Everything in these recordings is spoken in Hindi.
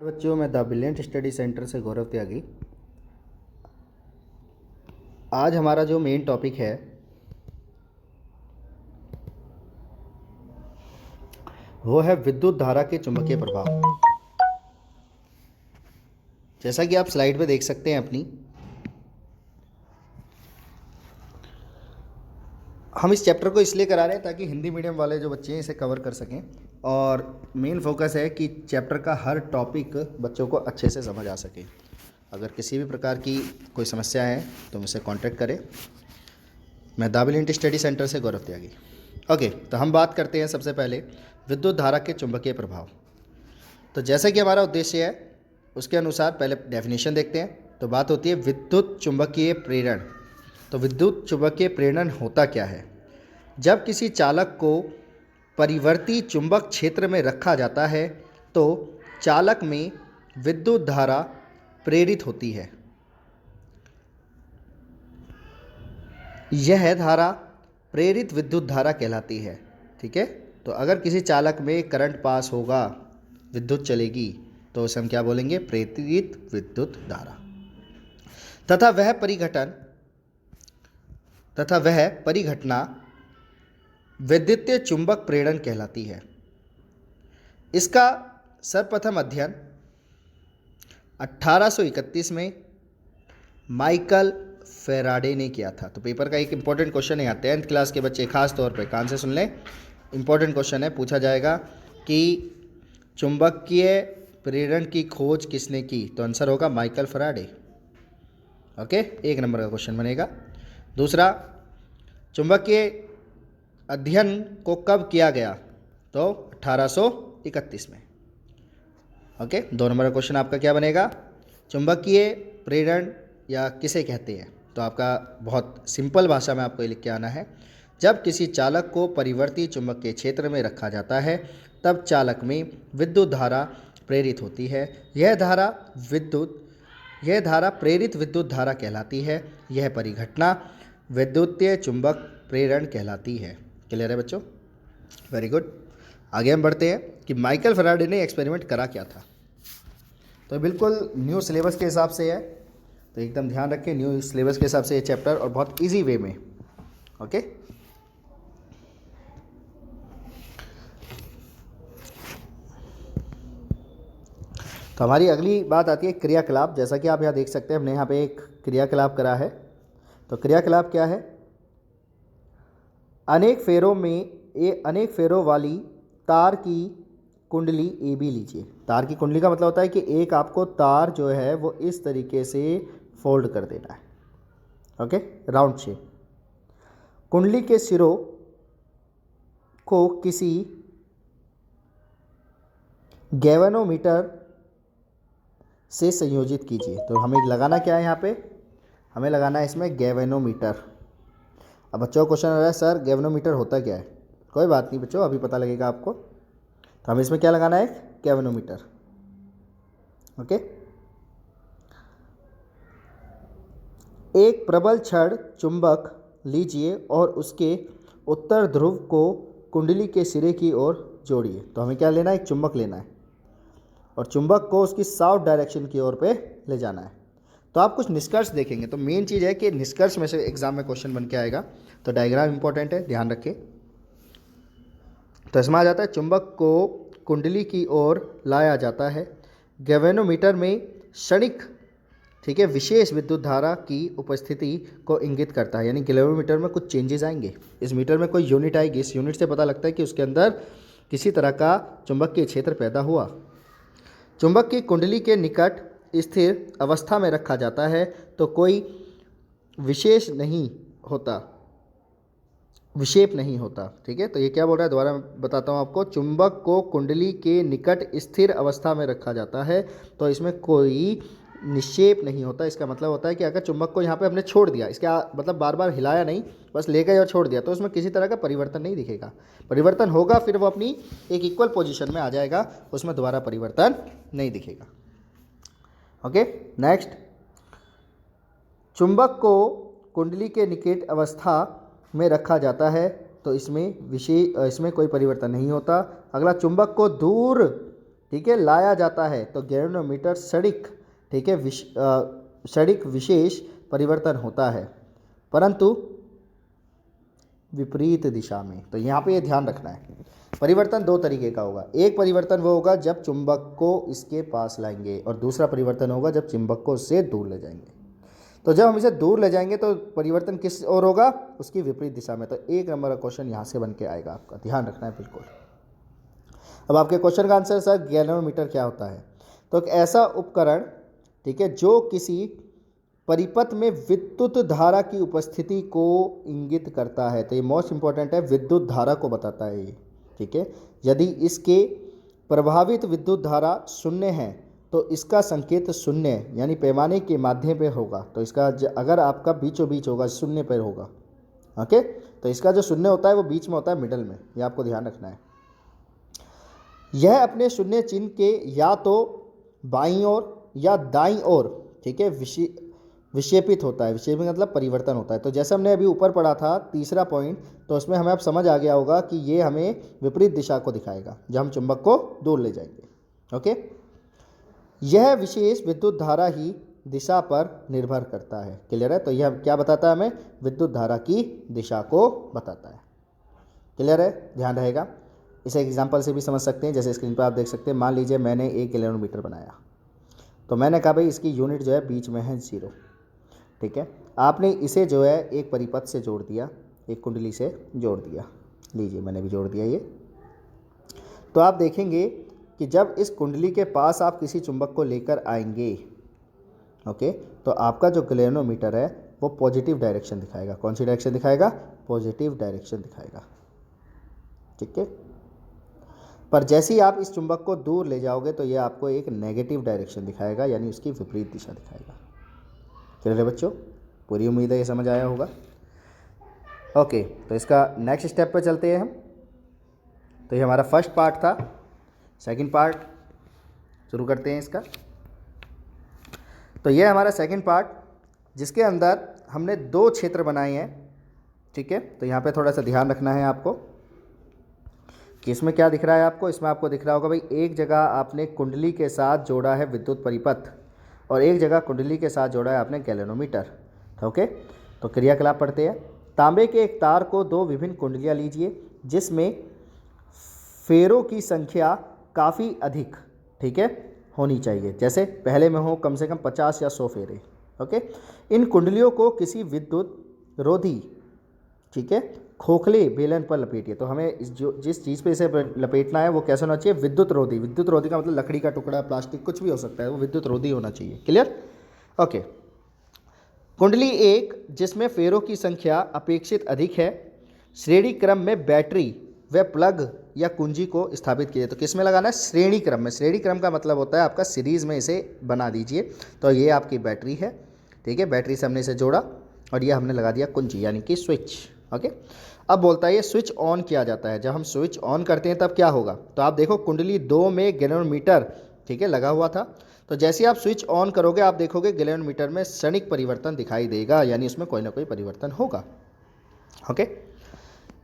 बच्चों, मैं द ब्रिलियंट स्टडी सेंटर से गौरव त्यागी। आज हमारा जो मेन टॉपिक है वो है विद्युत धारा के चुंबकीय प्रभाव। जैसा कि आप स्लाइड पे देख सकते हैं अपनी, हम इस चैप्टर को इसलिए करा रहे हैं ताकि हिंदी मीडियम वाले जो बच्चे हैं इसे कवर कर सकें, और मेन फोकस है कि चैप्टर का हर टॉपिक बच्चों को अच्छे से समझ आ सके। अगर किसी भी प्रकार की कोई समस्या है तो मुझसे कांटेक्ट करें। मैं द ब्रिलियंट स्टडी सेंटर से गौरव त्यागी। ओके, तो हम बात करते हैं सबसे पहले विद्युत धारा के चुंबकीय प्रभाव। तो जैसा कि हमारा उद्देश्य है उसके अनुसार पहले डेफिनेशन देखते हैं। तो बात होती है विद्युत चुंबकीय प्रेरण। तो विद्युत चुंबकीय प्रेरण होता क्या है? जब किसी चालक को परिवर्ती चुंबक क्षेत्र में रखा जाता है तो चालक में विद्युत धारा प्रेरित होती है। यह धारा प्रेरित विद्युत धारा कहलाती है। ठीक है, तो अगर किसी चालक में करंट पास होगा, विद्युत चलेगी, तो उसे हम क्या बोलेंगे? प्रेरित विद्युत धारा। तथा वह परिघटना विद्युतीय चुंबक प्रेरण कहलाती है। इसका सर्वप्रथम अध्ययन 1831 में माइकल फेराडे ने किया था। तो पेपर का एक इंपॉर्टेंट क्वेश्चन है यहाँ, 10th क्लास के बच्चे खास तौर पे कान से सुन लें। इंपॉर्टेंट क्वेश्चन है, पूछा जाएगा कि चुंबकीय प्रेरण की खोज किसने की? तो आंसर होगा माइकल फेराडे। ओके, 1 नंबर का क्वेश्चन बनेगा। दूसरा, चुंबकीय अध्ययन को कब किया गया? तो 1831 में। ओके, 2 नंबर का क्वेश्चन आपका क्या बनेगा? चुंबकीय प्रेरण या किसे कहते हैं? तो आपका बहुत सिंपल भाषा में आपको ये लिख के आना है, जब किसी चालक को परिवर्ती चुंबकीय क्षेत्र में रखा जाता है तब चालक में विद्युत धारा प्रेरित होती है। यह धारा प्रेरित विद्युत धारा कहलाती है। यह परिघटना विद्युतीय चुंबक प्रेरण कहलाती है। क्लियर है बच्चों? Very good. आगे हम बढ़ते हैं कि माइकल फेराडे ने एक्सपेरिमेंट करा क्या था। तो बिल्कुल न्यू सिलेबस के हिसाब से है, तो एकदम ध्यान रखें, न्यू सिलेबस के हिसाब से ये चैप्टर, और बहुत इजी वे में। ओके, तो हमारी अगली बात आती है क्रियाकलाप। जैसा कि आप यहाँ देख सकते हैं, हमने यहाँ पे एक क्रियाकलाप करा है। तो क्रियाकलाप क्या है? अनेक फेरों वाली तार की कुंडली ए बी लीजिए। तार की कुंडली का मतलब होता है कि एक आपको तार जो है वो इस तरीके से फोल्ड कर देना है। Okay, round shape. कुंडली के सिरों को किसी गैल्वेनोमीटर से संयोजित कीजिए। तो हमें लगाना क्या है यहाँ पे? हमें लगाना है इसमें गैल्वेनोमीटर। अब बच्चों का क्वेश्चन आ रहा है, सर गैल्वेनोमीटर होता क्या है? कोई बात नहीं बच्चों, अभी पता लगेगा आपको। तो हमें इसमें क्या लगाना है? गैल्वेनोमीटर। ओके, एक प्रबल क्षण चुंबक लीजिए और उसके उत्तर ध्रुव को कुंडली के सिरे की ओर जोड़िए। तो हमें क्या लेना है? एक चुंबक लेना है और चुंबक को उसकी साउथ डायरेक्शन की ओर पे ले जाना है। तो आप कुछ निष्कर्ष देखेंगे। तो मेन चीज़ है कि निष्कर्ष में से एग्जाम में क्वेश्चन बन के आएगा। तो डायग्राम इंपॉर्टेंट है, ध्यान रखें। तो इसमें आ जाता है चुंबक को कुंडली की ओर लाया जाता है। गैल्वेनोमीटर में क्षणिक, ठीक है, विशेष विद्युत धारा की उपस्थिति को इंगित करता है। यानी गैल्वेनोमीटर में कुछ चेंजेस आएंगे। इस मीटर में कोई यूनिट आएगी, इस यूनिट से पता लगता है कि उसके अंदर किसी तरह का चुंबकीय क्षेत्र पैदा हुआ। चुंबक की कुंडली के निकट स्थिर अवस्था में रखा जाता है तो कोई विशेष नहीं होता, विक्षेप नहीं होता। ठीक है, तो ये क्या बोल रहा है, दोबारा बताता हूँ आपको। चुंबक को कुंडली के निकट स्थिर अवस्था में रखा जाता है तो इसमें कोई निक्षेप नहीं होता। इसका मतलब होता है कि अगर चुंबक को यहाँ पे हमने छोड़ दिया, इसका मतलब बार बार हिलाया नहीं, बस ले गए और छोड़ दिया, तो उसमें किसी तरह का परिवर्तन नहीं दिखेगा। परिवर्तन होगा फिर वो अपनी एक इक्वल पोजीशन में आ जाएगा, उसमें दोबारा परिवर्तन नहीं दिखेगा। ओके, नेक्स्ट, चुंबक को कुंडली के निकट अवस्था में रखा जाता है तो इसमें कोई परिवर्तन नहीं होता। अगला, चुंबक को दूर ठीक है, लाया जाता है तो गैल्वेनोमीटर क्षणिक, ठीक है, क्षणिक विशेष परिवर्तन होता है, परंतु विपरीत दिशा में। तो यहाँ पे ये ध्यान रखना है, परिवर्तन दो तरीके का होगा। एक परिवर्तन वो होगा जब चुंबक को इसके पास लाएंगे, और दूसरा परिवर्तन होगा जब चुंबक को उससे दूर ले जाएंगे। तो जब हम इसे दूर ले जाएंगे तो परिवर्तन किस ओर होगा, उसकी विपरीत दिशा में। तो 1 नंबर का क्वेश्चन यहाँ से बन के आएगा, आपका ध्यान रखना है बिल्कुल। अब आपके क्वेश्चन का आंसर, सर गैल्वेनोमीटर क्या होता है? तो एक ऐसा उपकरण, ठीक है, जो किसी परिपथ में विद्युत धारा की उपस्थिति को इंगित करता है। तो ये मोस्ट इंपॉर्टेंट है, विद्युत धारा को बताता है ये, ठीक है। यदि इसके प्रभावित विद्युत धारा शून्य है तो इसका संकेत शून्य यानी पैमाने के माध्यम पे होगा। तो इसका अगर आपका बीचों बीच होगा, शून्य पर होगा, ओके, तो इसका जो शून्य होता है वो बीच में होता है, मिडल में, ये आपको ध्यान रखना है। यह अपने शून्य चिन्ह के या तो बाईं ओर या दाईं ओर, ठीक है, विक्षेपित होता है। विक्षेपित मतलब परिवर्तन होता है। तो जैसे हमने अभी ऊपर पढ़ा था तीसरा पॉइंट, तो उसमें हमें अब समझ आ गया होगा कि ये हमें विपरीत दिशा को दिखाएगा जब हम चुंबक को दूर ले जाएंगे। ओके, यह विशेष विद्युत धारा ही दिशा पर निर्भर करता है। क्लियर है? तो यह क्या बताता है हमें? विद्युत धारा की दिशा को बताता है। क्लियर है? ध्यान रहेगा। इसे एग्जाम्पल से भी समझ सकते हैं, जैसे स्क्रीन पर आप देख सकते हैं। मान लीजिए मैंने 1 गैल्वेनोमीटर बनाया, तो मैंने कहा भाई इसकी यूनिट जो है बीच में है 0, ठीक है। आपने इसे जो है एक परिपथ से जोड़ दिया, एक कुंडली से जोड़ दिया। लीजिए मैंने भी जोड़ दिया ये। तो आप देखेंगे कि जब इस कुंडली के पास आप किसी चुंबक को लेकर आएंगे, ओके, तो आपका जो गैल्वेनोमीटर है वो पॉजिटिव डायरेक्शन दिखाएगा। कौन सी डायरेक्शन दिखाएगा? पॉजिटिव डायरेक्शन दिखाएगा, ठीक है। पर जैसे ही आप इस चुंबक को दूर ले जाओगे तो ये आपको एक नेगेटिव डायरेक्शन दिखाएगा, यानी उसकी विपरीत दिशा दिखाएगा। चलिए बच्चों, पूरी उम्मीद है ये समझ आया होगा। ओके, तो इसका नेक्स्ट स्टेप पे चलते हैं हम। तो ये हमारा फर्स्ट पार्ट था। सेकंड पार्ट शुरू करते हैं इसका। तो ये हमारा सेकंड पार्ट, जिसके अंदर हमने 2 क्षेत्र बनाए हैं, ठीक है। तो यहाँ पे थोड़ा सा ध्यान रखना है आपको कि इसमें क्या दिख रहा है आपको। इसमें आपको दिख रहा होगा भाई, एक जगह आपने कुंडली के साथ जोड़ा है विद्युत परिपथ, और एक जगह कुंडली के साथ जोड़ा है आपने गैल्वेनोमीटर। ओके, तो क्रियाकलाप पढ़ते हैं। तांबे के एक तार को 2 विभिन्न कुंडलियाँ लीजिए जिसमें फेरों की संख्या काफ़ी अधिक, ठीक है, होनी चाहिए। जैसे पहले में हो कम से कम 50 या 100 फेरे। ओके, इन कुंडलियों को किसी विद्युत रोधी, ठीक है, खोखले बेलन पर लपेटिए। तो हमें जिस चीज़ पे इसे लपेटना है वो कैसा होना चाहिए? विद्युत रोधी। विद्युत रोधी का मतलब लकड़ी का टुकड़ा, प्लास्टिक, कुछ भी हो सकता है, वो विद्युत रोधी होना चाहिए। क्लियर? ओके। कुंडली 1 जिसमें फेरों की संख्या अपेक्षित अधिक है, श्रेणी क्रम में बैटरी व प्लग या कुंजी को स्थापित कीजिए। तो किस में लगाना है? श्रेणी क्रम में। श्रेणी क्रम का मतलब होता है आपका सीरीज़ में इसे बना दीजिए। तो ये आपकी बैटरी है, ठीक है। बैटरी से हमने इसे जोड़ा और ये हमने लगा दिया कुंजी यानी कि स्विच। ओके, अब बोलता है ये स्विच ऑन किया जाता है। जब हम स्विच ऑन करते हैं तब क्या होगा? तो आप देखो कुंडली 2 में गैल्वेनोमीटर, ठीक है, लगा हुआ था। तो जैसे आप स्विच ऑन करोगे आप देखोगे गैल्वेनोमीटर में क्षणिक परिवर्तन दिखाई देगा, यानी उसमें कोई ना कोई परिवर्तन होगा। ओके,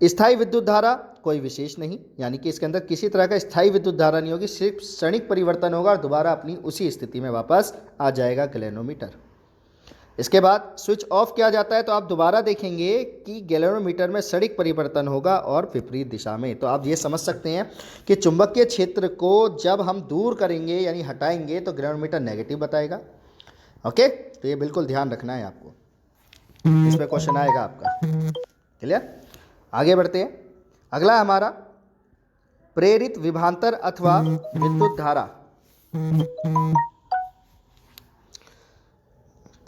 स्थायी विद्युत धारा कोई विशेष नहीं, यानी कि इसके अंदर किसी तरह का स्थायी विद्युत धारा नहीं होगी, सिर्फ क्षणिक परिवर्तन होगा और दोबारा अपनी उसी स्थिति में वापस आ जाएगा गैल्वेनोमीटर। इसके बाद स्विच ऑफ किया जाता है तो आप दोबारा देखेंगे कि गैल्वेनोमीटर में क्षणिक परिवर्तन होगा और विपरीत दिशा में। तो आप ये समझ सकते हैं कि चुंबकीय क्षेत्र को जब हम दूर करेंगे यानी हटाएंगे तो गैल्वेनोमीटर नेगेटिव बताएगा। ओके, तो ये बिल्कुल ध्यान रखना है आपको, इसमें क्वेश्चन आएगा आपका। क्लियर? आगे बढ़ते हैं। अगला हमारा प्रेरित विभवांतर अथवा विद्युत धारा।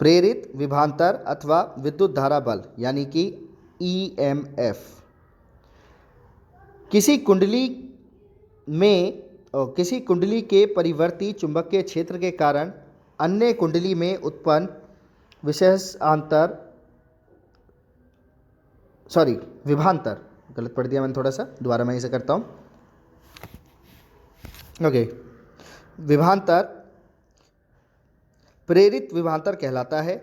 प्रेरित विभवांतर अथवा विद्युत धारा बल यानी कि EMF किसी कुंडली के परिवर्ती चुंबकीय क्षेत्र के कारण अन्य कुंडली में उत्पन्न विभवांतर, गलत पढ़ दिया मैंने थोड़ा सा, दोबारा मैं इसे करता हूँ। ओके, विभवांतर प्रेरित विभवांतर कहलाता है।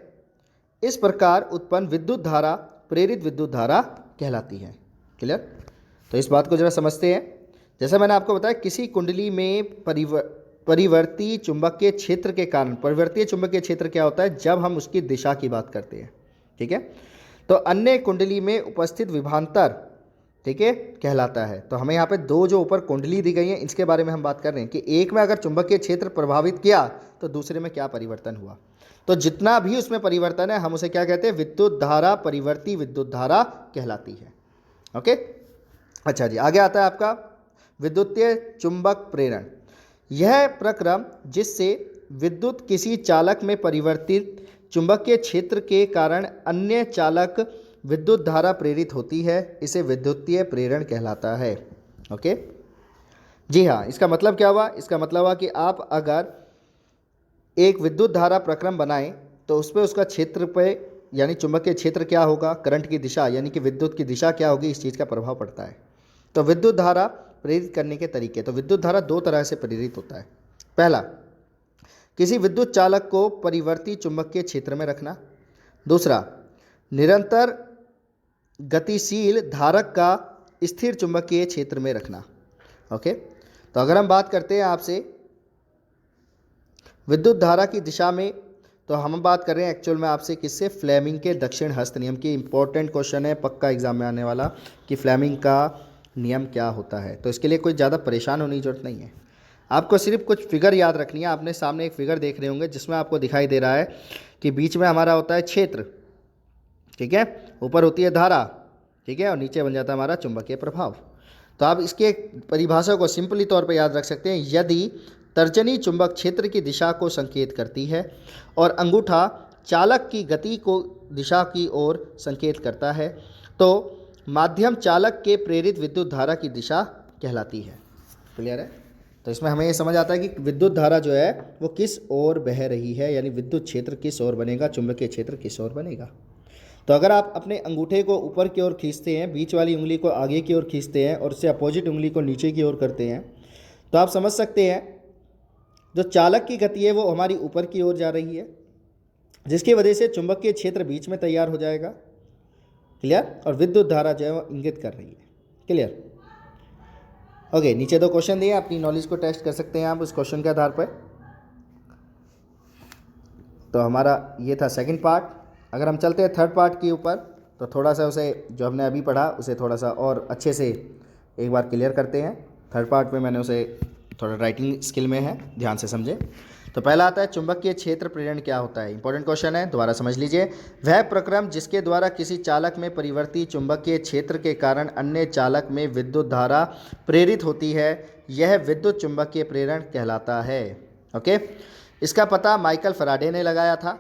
इस प्रकार उत्पन्न विद्युत धारा प्रेरित विद्युत धारा कहलाती है। क्लियर? तो इस बात को जरा समझते हैं। जैसे मैंने आपको बताया, किसी कुंडली में परिवर्ती चुंबकीय क्षेत्र के कारण, परिवर्तीय चुंबकीय क्षेत्र क्या होता है जब हम उसकी दिशा की बात करते हैं, ठीक है। तो अन्य कुंडली में उपस्थित विभवांतर, ठीक है, कहलाता है। तो हमें यहाँ पे दो जो ऊपर कुंडली दी गई है इसके बारे में हम बात कर रहे हैं कि एक में अगर चुंबकीय क्षेत्र प्रभावित किया तो दूसरे में क्या परिवर्तन हुआ। तो जितना भी उसमें परिवर्तन है हम उसे क्या कहते हैं, विद्युत धारा, परिवर्ती विद्युत धारा कहलाती है। ओके, अच्छा जी, आगे आता है आपका विद्युतीय चुंबक प्रेरण। यह प्रक्रम जिससे विद्युत किसी चालक में परिवर्तित चुंबकीय क्षेत्र के कारण अन्य चालक विद्युत धारा प्रेरित होती है, इसे विद्युतीय प्रेरण कहलाता है। ओके, जी हाँ, इसका मतलब क्या हुआ, इसका मतलब हुआ कि आप अगर एक विद्युत धारा प्रक्रम बनाएं तो उस पर उसका क्षेत्र पे यानी चुंबकीय क्षेत्र क्या होगा, करंट की दिशा यानी कि विद्युत की दिशा क्या होगी, इस चीज़ का प्रभाव पड़ता है। तो विद्युत धारा प्रेरित करने के तरीके, तो विद्युत धारा दो तरह से प्रेरित होता है। पहला, किसी विद्युत चालक को परिवर्ती चुंबकीय क्षेत्र में रखना। दूसरा, निरंतर गतिशील धारक का स्थिर चुंबकीय क्षेत्र में रखना। ओके, तो अगर हम बात करते हैं आपसे विद्युत धारा की दिशा में, तो हम बात कर रहे हैं एक्चुअल में आपसे किससे, फ्लेमिंग के दक्षिण हस्त नियम की। इंपॉर्टेंट क्वेश्चन है, पक्का एग्जाम में आने वाला, कि फ्लेमिंग का नियम क्या होता है। तो इसके लिए कोई ज़्यादा परेशान होने की जरूरत नहीं है, आपको सिर्फ कुछ फिगर याद रखनी है। आपने सामने एक फिगर देख रहे होंगे जिसमें आपको दिखाई दे रहा है कि बीच में हमारा होता है क्षेत्र, ठीक है, ऊपर होती है धारा, ठीक है, और नीचे बन जाता है हमारा चुंबकीय प्रभाव। तो आप इसके परिभाषा को सिंपली तौर पर याद रख सकते हैं। यदि तर्जनी चुंबक क्षेत्र की दिशा को संकेत करती है और अंगूठा चालक की गति को दिशा की ओर संकेत करता है, तो माध्यम चालक के प्रेरित विद्युत धारा की दिशा कहलाती है। क्लियर है? तो इसमें हमें ये समझ आता है कि विद्युत धारा जो है वो किस ओर बह रही है, यानी विद्युत क्षेत्र किस ओर बनेगा, चुंबकीय क्षेत्र किस ओर बनेगा। तो अगर आप अपने अंगूठे को ऊपर की ओर खींचते हैं, बीच वाली उंगली को आगे की ओर खींचते हैं और उससे अपोजिट उंगली को नीचे की ओर करते हैं, तो आप समझ सकते हैं जो चालक की गति है वो हमारी ऊपर की ओर जा रही है, जिसकी वजह से चुंबकीय क्षेत्र बीच में तैयार हो जाएगा। क्लियर? और विद्युत धारा जो है वो इंगित कर रही है। क्लियर? ओके, नीचे दो क्वेश्चन दिए, अपनी नॉलेज को टेस्ट कर सकते हैं आप उस क्वेश्चन के आधार पर। तो हमारा ये था सेकंड पार्ट। अगर हम चलते हैं थर्ड पार्ट के ऊपर, तो थोड़ा सा उसे जो हमने अभी पढ़ा उसे थोड़ा सा और अच्छे से एक बार क्लियर करते हैं। थर्ड पार्ट में मैंने उसे थोड़ा राइटिंग स्किल में है, ध्यान से समझे। तो पहला आता है चुंबकीय क्षेत्र प्रेरण क्या होता है। इंपॉर्टेंट क्वेश्चन है, दोबारा समझ लीजिए। वह प्रक्रम जिसके द्वारा किसी चालक में परिवर्ती चुंबकीय क्षेत्र के कारण अन्य चालक में विद्युत धारा प्रेरित होती है, यह विद्युत चुंबकीय प्रेरण कहलाता है। ओके, इसका पता माइकल फैराडे ने लगाया था।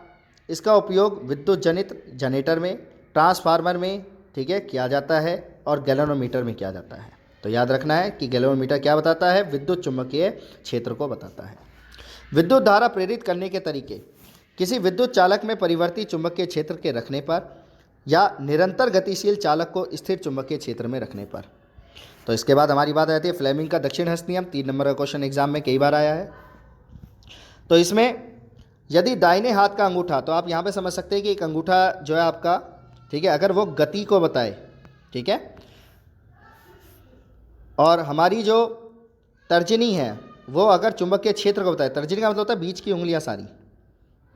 इसका उपयोग विद्युत जनित जनरेटर में, ट्रांसफार्मर में, ठीक है, किया जाता है और गैल्वेनोमीटर में किया जाता है। तो याद रखना है कि गैल्वेनोमीटर क्या बताता है, विद्युत चुंबकीय क्षेत्र को बताता है। विद्युत धारा प्रेरित करने के तरीके, किसी विद्युत चालक में परिवर्ती चुंबकीय क्षेत्र के रखने पर या निरंतर गतिशील चालक को स्थिर चुंबकीय क्षेत्र में रखने पर। तो इसके बाद हमारी बात आती है फ्लेमिंग का दक्षिण हस्त नियम। 3 नंबर का क्वेश्चन एग्जाम में कई बार आया है। तो इसमें यदि दाहिने हाथ का अंगूठा, तो आप यहाँ पे समझ सकते हैं कि एक अंगूठा जो है आपका, ठीक है, अगर वो गति को बताए, ठीक है, और हमारी जो तर्जनी है वो अगर चुंबकीय क्षेत्र को बताए, तर्जनी का मतलब होता है बीच की उंगलियां सारी,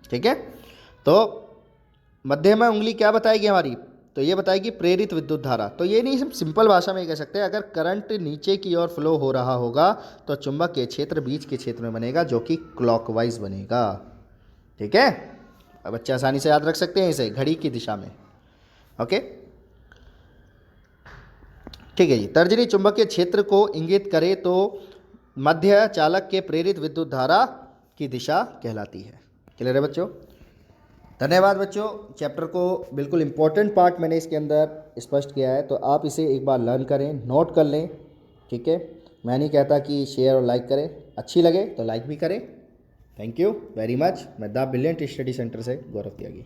ठीक है, तो मध्य में उंगली क्या बताएगी हमारी, तो ये बताएगी प्रेरित विद्युत धारा। तो ये नहीं, सिंपल भाषा में कह सकते हैं अगर करंट नीचे की ओर फ्लो हो रहा होगा तो चुंबकीय क्षेत्र बीच के क्षेत्र में बनेगा जो कि क्लॉकवाइज बनेगा। ठीक है, अब बच्चे आसानी से याद रख सकते हैं इसे, घड़ी की दिशा में। ओके, ठीक है जी। तर्जनी चुंबकीय क्षेत्र को इंगित करे तो मध्य चालक के प्रेरित विद्युत धारा की दिशा कहलाती है। क्लियर है बच्चों? धन्यवाद बच्चों। चैप्टर को बिल्कुल इम्पोर्टेंट पार्ट मैंने इसके अंदर स्पष्ट किया है, तो आप इसे एक बार लर्न करें, नोट कर लें। ठीक है, मैं नहीं कहता कि शेयर और लाइक करें, अच्छी लगे तो लाइक भी करें। Thank you very much. मैं द ब्रिलियंट स्टडी सेंटर से गौरव त्यागी।